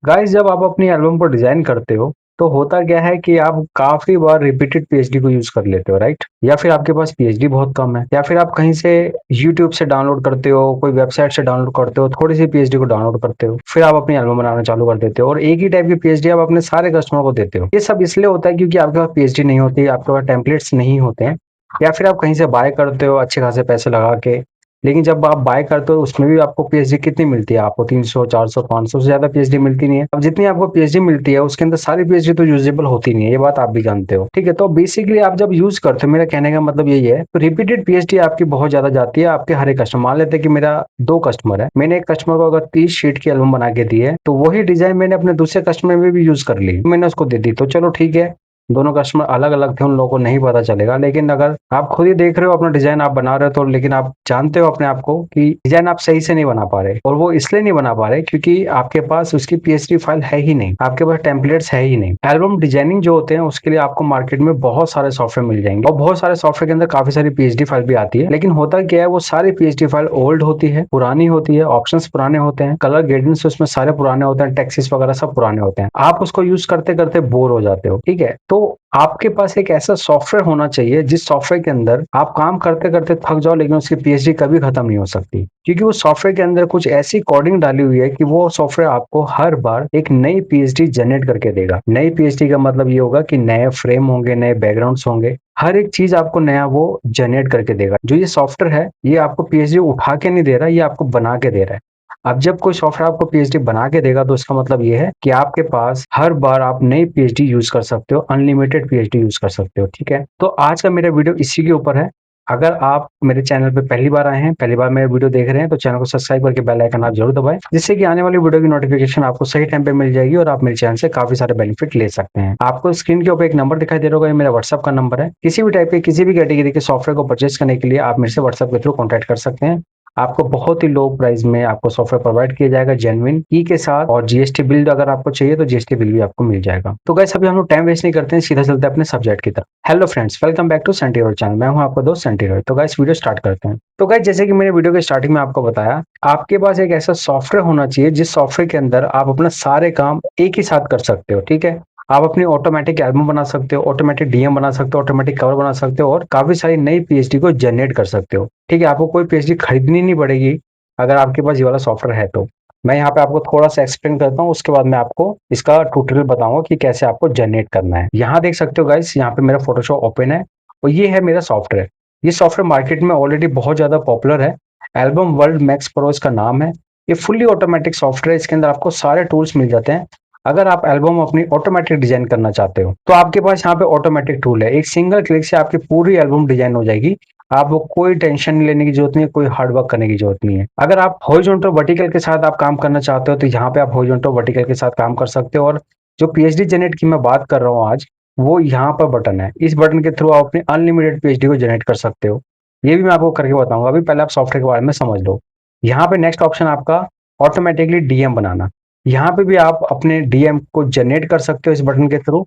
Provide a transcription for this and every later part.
Guys जब आप अपनी एल्बम को डिजाइन करते हो तो होता क्या है कि आप काफी बार रिपीटेड पीएचडी को यूज कर लेते हो, राइट? या फिर आपके पास पीएचडी बहुत कम है, या फिर आप कहीं से यूट्यूब से डाउनलोड करते हो, कोई वेबसाइट से डाउनलोड करते हो, थोड़ी सी पीएचडी को डाउनलोड करते हो, फिर आप अपनी एल्बम बनाना चालू कर देते हो और एक ही टाइप की पीएचडी आप अपने सारे कस्टमर को देते हो। ये सब इसलिए होता है क्योंकि आपके पास पीएचडी नहीं होती, आपके पास टेम्पलेट्स नहीं होते हैं, या फिर आप कहीं से बाय करते हो अच्छे खासे पैसे लगा के। लेकिन जब आप बाय करते हो उसमें भी आपको पीएचडी कितनी मिलती है? आपको 300 400 500 से ज्यादा पीएचडी मिलती नहीं है। अब जितनी आपको पीएचडी मिलती है उसके अंदर सारी पीएचडी तो यूजेबल होती नहीं है, ये बात आप भी जानते हो, ठीक है? तो बेसिकली आप जब यूज करते हो, मेरा कहने का मतलब यही है, तो रिपीटेड पीएचडी आपकी बहुत ज्यादा जाती है आपके हर एक कस्टमर। मान लेते हैं कि मेरा 2 कस्टमर है, मैंने एक कस्टमर को अगर 30 शीट की एल्बम बना के दी है तो वही डिजाइन मैंने अपने दूसरे कस्टमर में भी यूज कर ली, मैंने उसको दे दी, तो चलो ठीक है, दोनों कस्टमर अलग अलग थे, उन लोगों को नहीं पता चलेगा। लेकिन अगर आप खुद ही देख रहे हो अपना डिजाइन आप बना रहे हो तो, लेकिन आप जानते हो अपने आप को कि डिजाइन आप सही से नहीं बना पा रहे, और वो इसलिए नहीं बना पा रहे क्योंकि आपके पास उसकी पीएचडी फाइल है ही नहीं, आपके पास टेम्पलेट्स है ही नहीं। एल्बम डिजाइनिंग जो होते हैं उसके लिए आपको मार्केट में बहुत सारे सॉफ्टवेयर मिल जाएंगे, और बहुत सारे सॉफ्टवेयर के अंदर काफी सारी पीएचडी फाइल भी आती है। लेकिन होता क्या है, वो सारी पीएचडी फाइल ओल्ड होती है, पुरानी होती है, ऑप्शंस पुराने होते हैं, कलर ग्रेडियंट्स उसमें सारे पुराने होते हैं, टेक्सिस वगैरह सब पुराने होते हैं, आप उसको यूज करते करते बोर हो जाते हो, ठीक है? तो आपके पास एक ऐसा सॉफ्टवेयर होना चाहिए जिस सॉफ्टवेयर के अंदर आप काम करते करते थक जाओ लेकिन उसकी पीएचडी कभी खत्म नहीं हो सकती, क्योंकि उस सॉफ्टवेयर के अंदर कुछ ऐसी कोडिंग डाली हुई है कि वो सॉफ्टवेयर आपको हर बार एक नई पीएचडी जनरेट करके देगा। नई पीएचडी का मतलब ये होगा कि नए फ्रेम होंगे, नए बैकग्राउंड्स होंगे, हर एक चीज आपको नया वो जनरेट करके देगा। जो ये सॉफ्टवेयर है ये आपको पीएचडी उठा के नहीं दे रहा, ये आपको बना के दे रहा है। अब जब कोई सॉफ्टवेयर आपको पीएचडी बना के देगा तो इसका मतलब ये है कि आपके पास हर बार आप नई पीएचडी यूज कर सकते हो, अनलिमिटेड पीएचडी यूज कर सकते हो, ठीक है? तो आज का मेरा वीडियो इसी के ऊपर है। अगर आप मेरे चैनल पे पहली बार आए हैं, पहली बार मेरे वीडियो देख रहे हैं, तो चैनल को सब्सक्राइब करके बेल आइकन आप जरूर दबाएं, जिससे कि आने वाली वीडियो की नोटिफिकेशन आपको सही टाइम पे मिल जाएगी और आप मेरे चैनल से काफी सारे बेनिफिट ले सकते हैं। आपको स्क्रीन के ऊपर एक नंबर दिखाई दे रहा होगा, ये मेरा व्हाट्सअप का नंबर है। किसी भी टाइप के किसी भी कैटेगरी के सॉफ्टवेयर को परचेज करने के लिए आप मेरे से व्हाट्सअप के थ्रू कॉन्टैक्ट कर सकते हैं। आपको बहुत ही लो प्राइस में आपको सॉफ्टवेयर प्रोवाइड किया जाएगा जेन्युइन की के साथ, और जीएसटी बिल अगर आपको चाहिए तो जीएसटी बिल भी आपको मिल जाएगा। तो गाइस अभी हम लोग टाइम वेस्ट नहीं करते हैं, सीधा चलते हैं अपने सब्जेक्ट की तरफ। Hello friends, welcome back to सेंटी रॉय चैनल। मैं हूं आपका दोस्त सेंटी रॉय। तो गाइस वीडियो स्टार्ट करते हैं। तो गाइस जैसे कि मैंने वीडियो के स्टार्टिंग में आपको बताया, आपके पास एक ऐसा सॉफ्टवेयर होना चाहिए जिस सॉफ्टवेयर के अंदर आप अपना सारे काम एक ही साथ कर सकते हो, ठीक है? आप अपनी ऑटोमेटिक एल्बम बना सकते हो, ऑटोमेटिक डीएम बना सकते हो, ऑटोमेटिक कवर बना सकते हो, और काफी सारी नई पीएचडी को जनरेट कर सकते हो, ठीक है? आपको कोई पीएचडी खरीदनी नहीं पड़ेगी अगर आपके पास ये वाला सॉफ्टवेयर है तो। मैं यहाँ पे आपको थोड़ा सा एक्सप्लेन करता हूँ, उसके बाद मैं आपको इसका ट्यूटोरियल बताऊंगा कि कैसे आपको जनरेट करना है। यहाँ देख सकते हो गाइस, यहाँ पे मेरा फोटोशॉप ओपन है और ये है मेरा सॉफ्टवेयर। ये सॉफ्टवेयर मार्केट में ऑलरेडी बहुत ज्यादा पॉपुलर है। एल्बम वर्ल्ड मैक्स प्रो इसका नाम है। ये फुल्ली ऑटोमेटिक सॉफ्टवेयर, इसके अंदर आपको सारे टूल्स मिल जाते हैं। अगर आप एल्बम अपनी ऑटोमेटिक डिजाइन करना चाहते हो तो आपके पास यहाँ पे ऑटोमेटिक टूल है, एक सिंगल क्लिक से आपकी पूरी एल्बम डिजाइन हो जाएगी। आपको कोई टेंशन लेने की जरूरत नहीं है, कोई हार्ड वर्क करने की जरूरत नहीं है। अगर आप हॉरिजॉन्टल वर्टिकल के साथ आप काम करना चाहते हो तो यहाँ पे आप हॉरिजॉन्टल वर्टिकल के साथ काम कर सकते हो। और जो पीएचडी जनरेट की मैं बात कर रहा हूँ आज, वो यहाँ पर बटन है, इस बटन के थ्रू आप अपनी अनलिमिटेड पीएचडी को जनरेट कर सकते हो। ये भी मैं आपको करके बताऊंगा, अभी पहले आप सॉफ्टवेयर के बारे में समझ लो। यहाँ पे नेक्स्ट ऑप्शन आपका ऑटोमेटिकली डीएम बनाना। यहाँ पे भी आप अपने डीएम को जनरेट कर सकते हो इस बटन के थ्रू,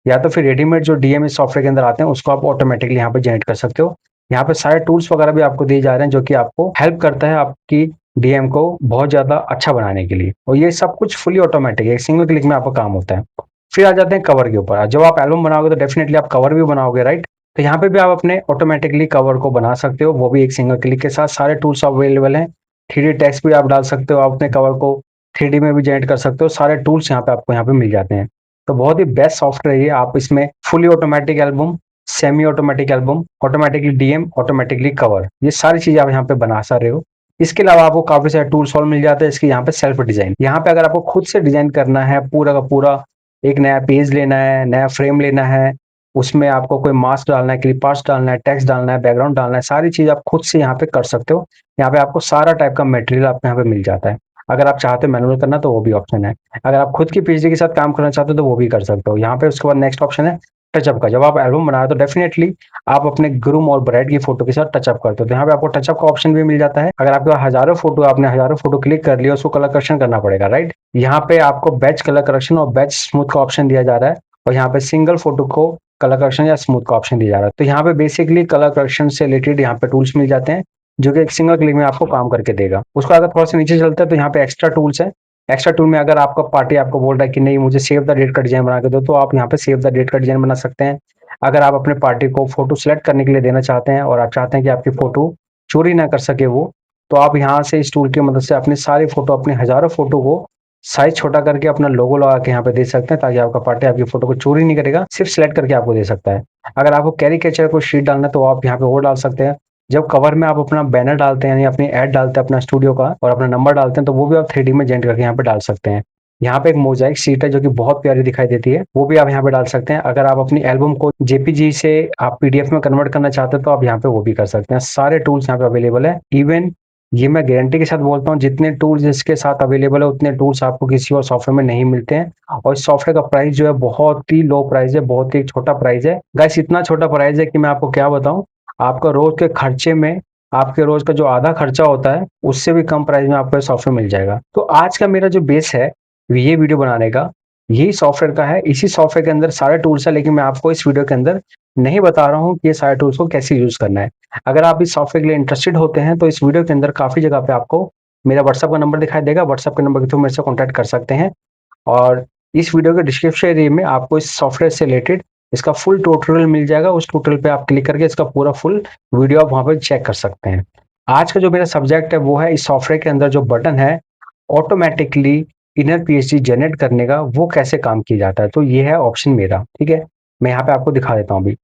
या तो फिर रेडीमेड जो डीएम इस सॉफ्टवेयर के अंदर आते हैं उसको आप ऑटोमेटिकली यहाँ पे जनरेट कर सकते हो। यहाँ पे सारे टूल्स वगैरह भी आपको दिए जा रहे हैं जो कि आपको हेल्प करता है आपकी डीएम को बहुत ज्यादा अच्छा बनाने के लिए, और ये सब कुछ फुली ऑटोमेटिक है, एक सिंगल क्लिक में आपका काम होता है। फिर आ जाते हैं कवर के ऊपर। जब आप एल्बम बनाओगे तो डेफिनेटली आप कवर भी बनाओगे, राइट? तो यहाँ पे भी आप अपने ऑटोमेटिकली कवर को बना सकते हो, वो भी एक सिंगल क्लिक के साथ। सारे टूल्स अवेलेबल हैं। 3D टेक्स्ट भी आप डाल सकते हो, आप अपने कवर को 3D में भी जनरेट कर सकते हो। सारे टूल्स यहाँ पे आपको यहाँ पे मिल जाते हैं। तो बहुत ही बेस्ट सॉफ्टवेयर है ये। आप इसमें fully automatic album, semi automatic album, automatically DM, automatically cover, ये सारी चीजें आप यहाँ पे बना सा रहे हो। इसके अलावा आपको काफी सारे टूल्स और मिल जाते हैं। इसके यहाँ पे सेल्फ डिजाइन, यहाँ पे अगर आपको खुद से डिजाइन करना है, पूरा का पूरा एक नया पेज लेना है, नया फ्रेम लेना है, उसमें आपको कोई मास्क डालना है, क्लिप आर्ट्स डालना है, टेक्स्ट डालना है, बैकग्राउंड डालना है, सारी चीज आप खुद से यहाँ पे कर सकते हो। यहाँ पे आपको सारा टाइप का मटेरियल आपको यहाँ पे मिल जाता है। अगर आप चाहते हो मैनुअल करना तो वो भी ऑप्शन है। अगर आप खुद की पीएचडी के साथ काम करना चाहते हो तो वो भी कर सकते हो। यहाँ पे उसके बाद नेक्स्ट ऑप्शन है टचअप का। जब आप एल्बम बना रहे हो तो डेफिनेटली आप अपने ग्रूम और ब्राइड की फोटो के साथ टचअप करते हो, तो यहाँ पे आपको टचअप का ऑप्शन भी मिल जाता है। अगर आपके पास हजारों फोटो, आपने हजारों फोटो क्लिक कर लिया, उसको कलर करेक्शन करना पड़ेगा, राइट? यहाँ पे आपको बैच कलर करेक्शन और बैच स्मूथ का ऑप्शन दिया जा रहा है, और यहाँ पे सिंगल फोटो को कलर करेक्शन या स्मूथ का ऑप्शन दिया जा रहा है। तो यहाँ पे बेसिकली कलर करेक्शन से रिलेटेड यहाँ पे टूल्स मिल जाते हैं जो कि एक सिंगल क्लिक में आपको काम करके देगा। उसको अगर थोड़ा सा नीचे चलते हैं तो यहाँ पे एक्स्ट्रा टूल्स है। एक्स्ट्रा टूल में अगर आपका पार्टी आपको बोल रहा है कि नहीं मुझे सेव द डेट का डिजाइन बना के दो, तो आप यहाँ पे सेव द डेट का डिजाइन बना सकते हैं। अगर आप अपने पार्टी को फोटो सेलेक्ट करने के लिए देना चाहते हैं और आप चाहते हैं कि आपकी फोटो चोरी ना कर सके वो, तो आप यहाँ से इस टूल की मदद से अपने सारे फोटो, अपने हजारों फोटो को साइज छोटा करके अपना लोगो लगा के यहाँ पे दे सकते हैं, ताकि आपका पार्टी आपकी फोटो को चोरी नहीं करेगा, सिर्फ सेलेक्ट करके आपको दे सकता है। अगर आपको कैरिकेचर को शीट डालना है तो आप यहाँ पे वो डाल सकते हैं। जब कवर में आप अपना बैनर डालते हैं, यानी अपनी ऐड डालते हैं अपना स्टूडियो का और अपना नंबर डालते हैं, तो वो भी आप 3D में जनरेट करके यहाँ पे डाल सकते हैं। यहाँ पे एक मोजाइक शीट है जो कि बहुत प्यारी दिखाई देती है, वो भी आप यहाँ पे डाल सकते हैं। अगर आप अपनी एल्बम को जेपीजी से आप पीडीएफ में कन्वर्ट करना चाहते हैं तो आप यहाँ पे वो भी कर सकते हैं। सारे टूल्स यहाँ पे अवेलेबल है। इवन ये मैं गारंटी के साथ बोलता हूँ, जितने टूल्स इसके साथ अवेलेबल है उतने टूल्स आपको किसी और सॉफ्टवेयर में नहीं मिलते हैं। और इस सॉफ्टवेयर का प्राइस जो है बहुत ही लो प्राइस है, बहुत ही छोटा प्राइस है गाइस। इतना छोटा प्राइस है कि मैं आपको क्या बताऊं, आपका रोज के खर्चे में, आपके रोज का जो आधा खर्चा होता है उससे भी कम प्राइस में आपको सॉफ्टवेयर मिल जाएगा। तो आज का मेरा जो बेस है ये वीडियो बनाने का, यही सॉफ्टवेयर का है। इसी सॉफ्टवेयर के अंदर सारे टूल्स है, लेकिन मैं आपको इस वीडियो के अंदर नहीं बता रहा हूँ कि ये सारे टूल्स को कैसे यूज करना है। अगर आप इस सॉफ्टवेयर के लिए इंटरेस्टेड होते हैं तो इस वीडियो के अंदर काफी जगह पे आपको मेरा व्हाट्सएप का नंबर दिखाई देगा, व्हाट्सएप के नंबर के थ्रू मेरे से कॉन्टैक्ट कर सकते हैं। और इस वीडियो के डिस्क्रिप्शन एरिया में आपको इस सॉफ्टवेयर से रिलेटेड इसका फुल ट्यूटोरियल मिल जाएगा। उस ट्यूटोरियल पे आप क्लिक करके इसका पूरा फुल वीडियो आप वहां पर चेक कर सकते हैं। आज का जो मेरा सब्जेक्ट है वो है इस सॉफ्टवेयर के अंदर जो बटन है ऑटोमेटिकली इनर पीएचडी जनरेट करने का, वो कैसे काम किया जाता है। तो ये है ऑप्शन मेरा, ठीक है। मैं यहाँ पे आपको दिखा देता हूँ। अभी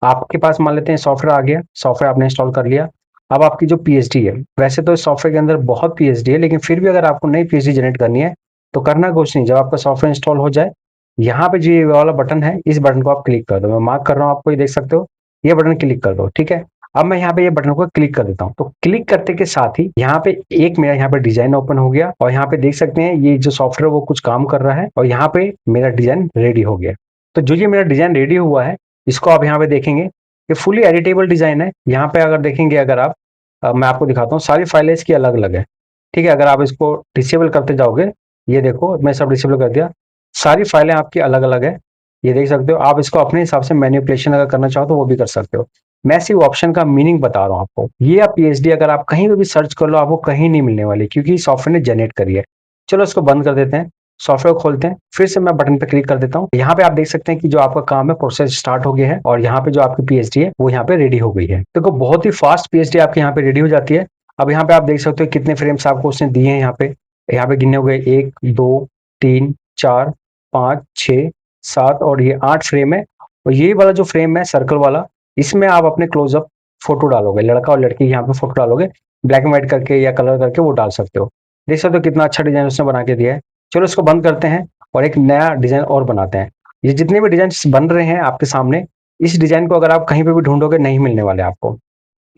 आपके पास मान लेते हैं सॉफ्टवेयर आ गया, सॉफ्टवेयर आपने इंस्टॉल कर लिया। अब आपकी जो पीएचडी है, वैसे तो इस सॉफ्टवेयर के अंदर बहुत पीएचडी है, लेकिन फिर भी अगर आपको नई पीएचडी जनरेट करनी है तो करना कुछ नहीं। जब आपका सॉफ्टवेयर इंस्टॉल हो जाए, यहाँ पे जो ये वाला बटन है, इस बटन को आप क्लिक कर दो। मैं मार्क कर रहा हूँ, आपको ये देख सकते हो, ये बटन क्लिक कर दो, ठीक है। अब मैं यहाँ पे ये बटन को क्लिक कर देता हूँ, तो क्लिक करते के साथ ही यहाँ पे एक मेरा यहाँ पे डिजाइन ओपन हो गया और यहाँ पे देख सकते हैं ये जो सॉफ्टवेयर वो कुछ काम कर रहा है और यहाँ पे मेरा डिजाइन रेडी हो गया। तो जो ये मेरा डिजाइन रेडी हुआ है, इसको आप यहाँ पे देखेंगे, ये फुली एडिटेबल डिजाइन है। यहाँ पे अगर देखेंगे, अगर आप मैं आपको दिखाता हूँ, सारी फाइलें इसकी अलग अलग है, ठीक है। अगर आप इसको डिसेबल करते जाओगे, ये देखो मैं सब डिसेबल कर दिया, सारी फाइलें आपकी अलग अलग है, ये देख सकते हो। आप इसको अपने हिसाब से मैनिपुलेशन अगर करना चाहो तो वो भी कर सकते हो। मैं सिर्फ ऑप्शन का मीनिंग बता रहा हूँ आपको। ये आप पीएचडी अगर आप कहीं पे भी सर्च कर लो, आपको कहीं नहीं मिलने वाली, क्योंकि सॉफ्टवेयर ने जनरेट करी है। चलो इसको बंद कर देते हैं, सॉफ्टवेयर खोलते हैं, फिर से मैं बटन पे क्लिक कर देता हूँ। यहाँ पे आप देख सकते हैं कि जो आपका काम है प्रोसेस स्टार्ट हो गया है और यहाँ पे जो आपकी पीएचडी है वो यहाँ पे रेडी हो गई है। देखो बहुत ही फास्ट पीएचडी आपके यहाँ पे रेडी हो जाती है। अब यहाँ पे आप देख सकते हो कितने फ्रेम्स आपको उसने दिए हैं। यहाँ पे गिने हो गए 1 2 3 4 5 6 7 और ये 8 फ्रेम है। और ये वाला जो फ्रेम है सर्कल वाला, इसमें आप अपने क्लोजअप फोटो डालोगे, लड़का और लड़की यहाँ पे फोटो डालोगे, ब्लैक एंड व्हाइट करके या कलर करके वो डाल सकते हो। देख सकते हो कितना अच्छा डिजाइन उसने बना के दिया है। चलो इसको बंद करते हैं और एक नया डिजाइन और बनाते हैं। ये जितने भी डिजाइन बन रहे हैं आपके सामने, इस डिजाइन को अगर आप कहीं पे भी ढूंढोगे नहीं मिलने वाले आपको,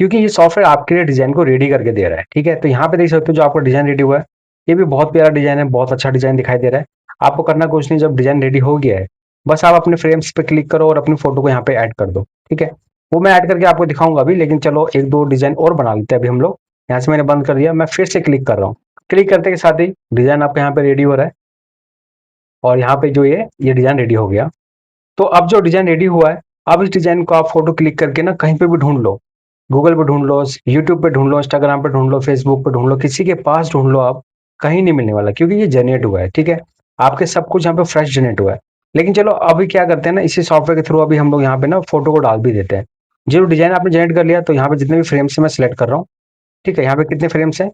क्योंकि ये सॉफ्टवेयर आपके लिए डिजाइन को रेडी करके दे रहा है, ठीक है। तो यहाँ पे देख सकते हो जो आपका डिजाइन रेडी हुआ है, ये भी बहुत प्यारा डिजाइन है, बहुत अच्छा डिजाइन दिखाई दे रहा है। आपको करना कुछ नहीं, जब डिजाइन रेडी हो गया है बस आप अपने फ्रेम्स पे क्लिक करो और अपनी फोटो को यहाँ पे ऐड कर दो, ठीक है। वो मैं ऐड करके आपको दिखाऊंगा अभी, लेकिन चलो एक दो डिजाइन और बना लेते हैं अभी हम लोग। यहाँ से मैंने बंद कर दिया, मैं फिर से क्लिक कर रहा हूँ। क्लिक करते के साथ ही डिजाइन आपका यहाँ पे रेडी हो रहा है और यहाँ पे जो ये डिजाइन रेडी हो गया। तो अब जो डिजाइन रेडी हुआ है, अब इस डिजाइन को आप फोटो क्लिक करके ना कहीं पे भी ढूंढ लो, गूगल पे ढूंढ लो, यूट्यूब पे ढूंढ लो, इंस्टाग्राम पे ढूंढ लो, फेसबुक पे ढूंढ लो, किसी के पास ढूंढ लो, आप कहीं नहीं मिलने वाला, क्योंकि ये जनरेट हुआ है, ठीक है। आपके सब कुछ यहाँ पे फ्रेश जनरेट हुआ है। लेकिन चलो अभी क्या करते हैं ना, इसी सॉफ्टवेयर के थ्रू अभी हम लोग यहाँ पे ना फोटो को डाल भी देते हैं। जो डिजाइन आपने जनरेट कर लिया, तो यहाँ पे जितने भी फ्रेम्स है मैं सिलेक्ट कर रहा हूँ, ठीक है। यहाँ पे कितने फ्रेम्स है,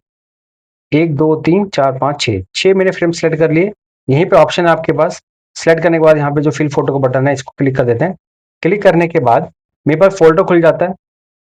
1 2 3 4 5 6 मेरे फ्रेम सेलेक्ट कर लिए। यहीं पे ऑप्शन है आपके पास, सेलेक्ट करने के बाद यहाँ पे जो फिल फोटो का बटन है इसको क्लिक कर देते हैं। क्लिक करने के बाद मेरे पास फोल्डर खुल जाता है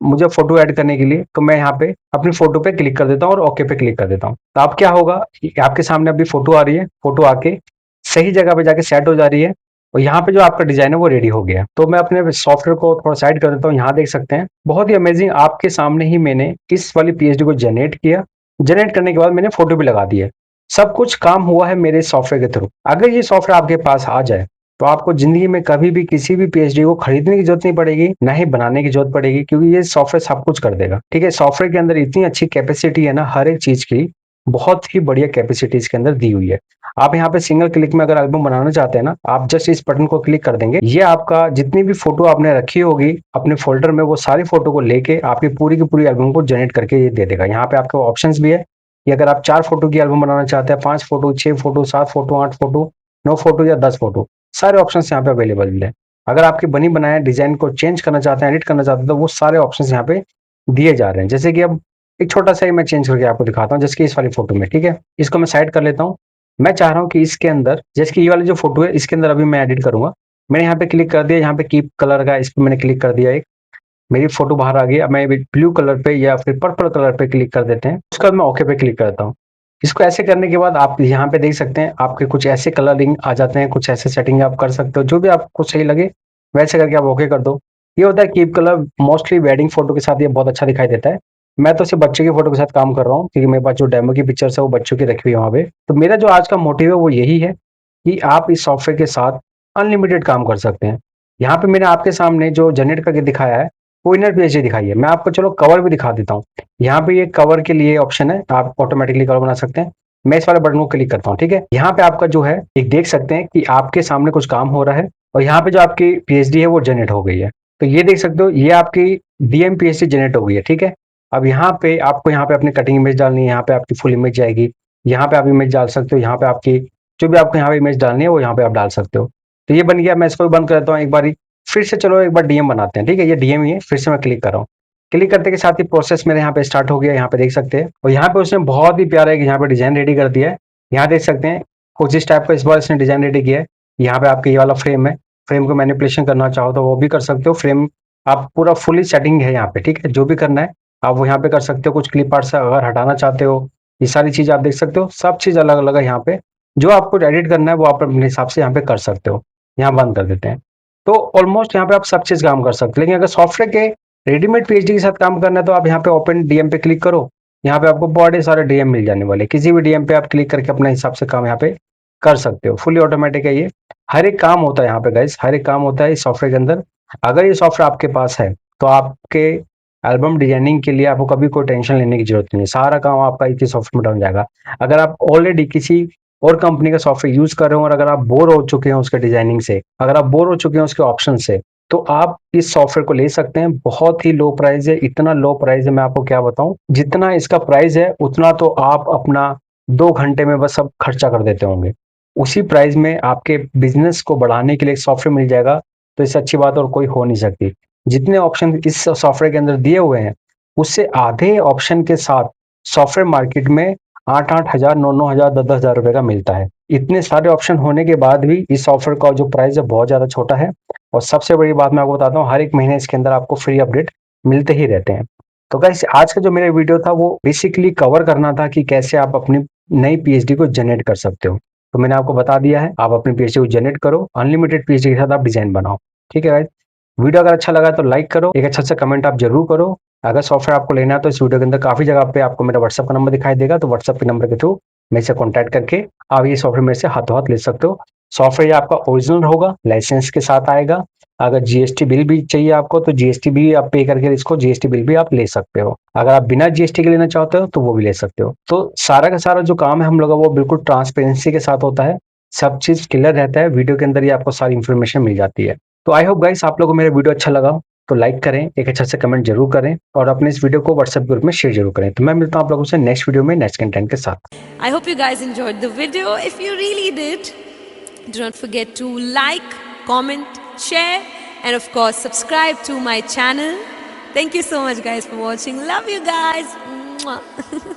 मुझे फोटो ऐड करने के लिए, तो मैं यहाँ पे अपनी फोटो पे क्लिक कर देता हूँ और ओके पे क्लिक कर देता हूँ। तो अब क्या होगा, आपके सामने अभी फोटो आ रही है, फोटो आके सही जगह पे जाके सेट हो जा रही है और यहाँ पे जो आपका डिजाइन है वो रेडी हो गया। तो मैं अपने सॉफ्टवेयर को थोड़ा साइड कर देता हूँ। यहाँ देख सकते हैं बहुत ही अमेजिंग, आपके सामने ही मैंने इस वाली पीएचडी को जनरेट किया। जनरेट करने के बाद मैंने फोटो भी लगा दी है। सब कुछ काम हुआ है मेरे सॉफ्टवेयर के थ्रू। अगर ये सॉफ्टवेयर आपके पास आ जाए तो आपको जिंदगी में कभी भी किसी भी पीएचडी को खरीदने की जरूरत नहीं पड़ेगी, ना ही बनाने की जरूरत पड़ेगी, क्योंकि ये सॉफ्टवेयर सब कुछ कर देगा, ठीक है। सॉफ्टवेयर के अंदर इतनी अच्छी कैपेसिटी है ना, हर एक चीज की बहुत ही बढ़िया कैपेसिटी इसके अंदर दी हुई है। आप यहाँ पे सिंगल क्लिक में अगर एल्बम बनाना चाहते हैं ना, आप जस्ट इस बटन को क्लिक कर देंगे, ये आपका जितनी भी फोटो आपने रखी होगी अपने फोल्डर में, वो सारी फोटो को लेके आपकी पूरी की पूरी एल्बम को जनरेट करके ये दे देगा। यहाँ पे आपके ऑप्शंस भी है, कि अगर आप 4 फोटो की एल्बम बनाना चाहते हैं, 5 photo, 6 photo, 7 photo, 8 photo, 9 photo या 10 फोटो, सारे ऑप्शन यहाँ पे अवेलेबल है। अगर आपकी बनी बनाया डिजाइन को चेंज करना चाहते हैं, एडिट करना चाहते हैं, तो वो सारे ऑप्शन यहाँ पे दिए जा रहे हैं। जैसे कि अब एक छोटा सा ही मैं चेंज करके आपको दिखाता हूँ, जैसे कि इस वाली फोटो में, ठीक है, इसको मैं साइड कर लेता हूँ। मैं चाह रहा हूँ कि इसके अंदर, जैसे कि ये वाली जो फोटो है, इसके अंदर अभी मैं एडिट करूंगा। मैंने यहाँ पे क्लिक कर दिया, यहाँ पे कीप कलर का इस पर मैंने क्लिक कर दिया, एक मेरी फोटो बाहर आ गई। अब मैं ब्लू कलर पे या फिर पर्पल कलर पे क्लिक कर देते हैं, उसके बाद मैं ओके पे क्लिक करता हूँ। इसको ऐसे करने के बाद आप यहाँ पे देख सकते हैं, आपके कुछ ऐसे कलरिंग आ जाते हैं, कुछ ऐसे सेटिंग आप कर सकते हो, जो भी आपको सही लगे वैसे करके आप ओके कर दो। ये होता है keep colour, mostly wedding photo के साथ ये बहुत अच्छा दिखाई देता है। मैं तो सिर्फ बच्चे की फोटो के साथ काम कर रहा हूँ, क्योंकि मेरे पास जो डेमो की पिक्चर्स है वो बच्चों की रखी हुई है वहाँ पे। तो मेरा जो आज का मोटिव है वो यही है कि आप इस सॉफ्टवेयर के साथ अनलिमिटेड काम कर सकते हैं। यहाँ पे मैंने आपके सामने जो जनरेट करके दिखाया है वो इनर पेज दिखाई है। मैं आपको चलो कवर भी दिखा देता हूँ। यहाँ पे ये कवर के लिए ऑप्शन है, आप ऑटोमेटिकली कवर बना सकते हैं। मैं इस वाले बटन को क्लिक करता हूँ, ठीक है। यहाँ पे आपका जो है एक देख सकते हैं कि आपके सामने कुछ काम हो रहा है, और यहाँ पे जो आपकी पीएचडी है वो जनरेट हो गई है। तो ये देख सकते हो, ये आपकी डीएम पीएचडी जनरेट हो गई है, ठीक है। अब यहाँ पे आपको यहाँ पे अपनी कटिंग इमेज डालनी है, यहाँ पे आपकी फुल इमेज जाएगी, यहाँ पे आप इमेज डाल सकते हो, यहाँ पे आपकी जो भी आपको यहाँ पे इमेज डालनी है वो यहाँ पे आप डाल सकते हो। तो ये बन गया। मैं इसको भी बंद कर देता हूँ एक बार। फिर से चलो एक बार डीएम बनाते हैं, ठीक है। ये डीएम ही है, फिर से मैं क्लिक कर रहा हूँ। क्लिक करते के साथ ही प्रोसेस मेरे यहाँ पे स्टार्ट हो गया, यहाँ पे देख सकते हैं। और यहाँ पे उसने बहुत ही प्यारा एक यहाँ पे डिजाइन रेडी कर दिया है। यहाँ देख सकते हैं कुछ इस टाइप का इस बार इसने डिजाइन रेडी किया है। यहाँ पे आपके ये वाला फ्रेम है, फ्रेम को मैनिपुलेशन करना चाहो तो वो भी कर सकते हो। फ्रेम आप पूरा फुली सेटिंग है यहाँ पे, ठीक है। जो भी करना है आप वो यहाँ पे कर सकते हो। कुछ क्लिप आर्ट से अगर हटाना चाहते हो, ये सारी चीज आप देख सकते हो। सब चीज अलग अलग है यहाँ पे। जो आपको एडिट करना है वो आप अपने हिसाब से यहाँ पे कर सकते हो। यहाँ बंद कर देते हैं। तो ऑलमोस्ट यहाँ पे आप सब चीज काम कर सकते हो। लेकिन अगर सॉफ्टवेयर के रेडीमेड पीएचडी के साथ काम करना है तो आप यहाँ पे ओपन डीएम पे क्लिक करो। यहाँ पे आपको बड़े सारे डीएम मिल जाने वाले, किसी भी डीएम पे आप क्लिक करके अपने हिसाब से काम यहाँ पे कर सकते हो। फुली ऑटोमेटिक है ये। हर एक काम होता है यहाँ पे गाइस, हर एक काम होता है इस सॉफ्टवेयर के अंदर। अगर ये सॉफ्टवेयर आपके पास है तो आपके एल्बम डिजाइनिंग के लिए आपको कभी कोई टेंशन लेने की जरूरत नहीं है। सारा काम आपका एक ही सॉफ्टवेयर में डल जाएगा। अगर आप ऑलरेडी किसी और कंपनी का सॉफ्टवेयर यूज कर रहे हो और अगर आप बोर हो चुके हैं उसके डिजाइनिंग से, अगर आप बोर हो चुके हैं उसके ऑप्शन से, तो आप इस सॉफ्टवेयर को ले सकते हैं। बहुत ही लो प्राइस है, इतना लो प्राइस है मैं आपको क्या बताऊं। जितना इसका प्राइस है उतना तो आप अपना 2 घंटे में बस सब खर्चा कर देते होंगे। उसी प्राइस में आपके बिजनेस को बढ़ाने के लिए एक सॉफ्टवेयर मिल जाएगा, तो इससे अच्छी बात और कोई हो नहीं सकती। जितने ऑप्शन इस सॉफ्टवेयर के अंदर दिए हुए हैं उससे आधे ऑप्शन के साथ सॉफ्टवेयर मार्केट में 8-8 हजार, 9-9 हजार, 10-10 हजार रुपए का मिलता है। इतने सारे ऑप्शन होने के बाद भी इस सॉफ्टवेयर का जो प्राइस है बहुत ज्यादा छोटा है। और सबसे बड़ी बात मैं आपको बताता हूँ, हर एक महीने इसके अंदर आपको फ्री अपडेट मिलते ही रहते हैं। तो गाइस आज का जो मेरा वीडियो था वो बेसिकली कवर करना था कि कैसे आप अपनी नई पीएचडी को जनरेट कर सकते हो। तो मैंने आपको बता दिया है, आप अपनी पीएचडी को जनरेट करो, अनलिमिटेड पीएचडी के साथ आप डिजाइन बनाओ। ठीक है गाइस, वीडियो अगर अच्छा लगा तो लाइक करो, एक अच्छा सा कमेंट आप जरूर करो। अगर सॉफ्टवेयर आपको लेना है तो इस वीडियो के अंदर काफी जगह पे आपको मेरा व्हाट्सएप का नंबर दिखाई देगा, तो व्हाट्सएप के नंबर के थ्रू मेरे से कॉन्टैक्ट करके आप ये सॉफ्टवेयर मेरे से हाथों हाथ ले सकते हो। सॉफ्टवेयर आपका ओरिजिनल होगा, लाइसेंस के साथ आएगा। अगर जीएसटी बिल भी चाहिए आपको तो जीएसटी भी आप पे करके इसको जीएसटी बिल भी आप ले सकते हो। अगर आप बिना जीएसटी के लेना चाहते हो तो वो भी ले सकते हो। तो सारा का सारा जो काम है हम लोग का वो बिल्कुल ट्रांसपेरेंसी के साथ होता है। सब चीज क्लियर रहता है, वीडियो के अंदर ही आपको सारी इन्फॉर्मेशन मिल जाती है। तो आई होप गाइस आप लोगों को मेरा वीडियो अच्छा लगा तो लाइक करें, एक अच्छा सा कमेंट जरूर करें और अपने इस वीडियो को व्हाट्सएप ग्रुप में शेयर जरूर करें। तो मैं मिलता हूं आप लोगों से नेक्स्ट वीडियो में नेक्स्ट कंटेंट के साथ। I hope you guys enjoyed the video. If you really did, do not forget to like, comment, share, and of course subscribe to my channel. Thank you so much guys for watching. Love you guys. Mwah.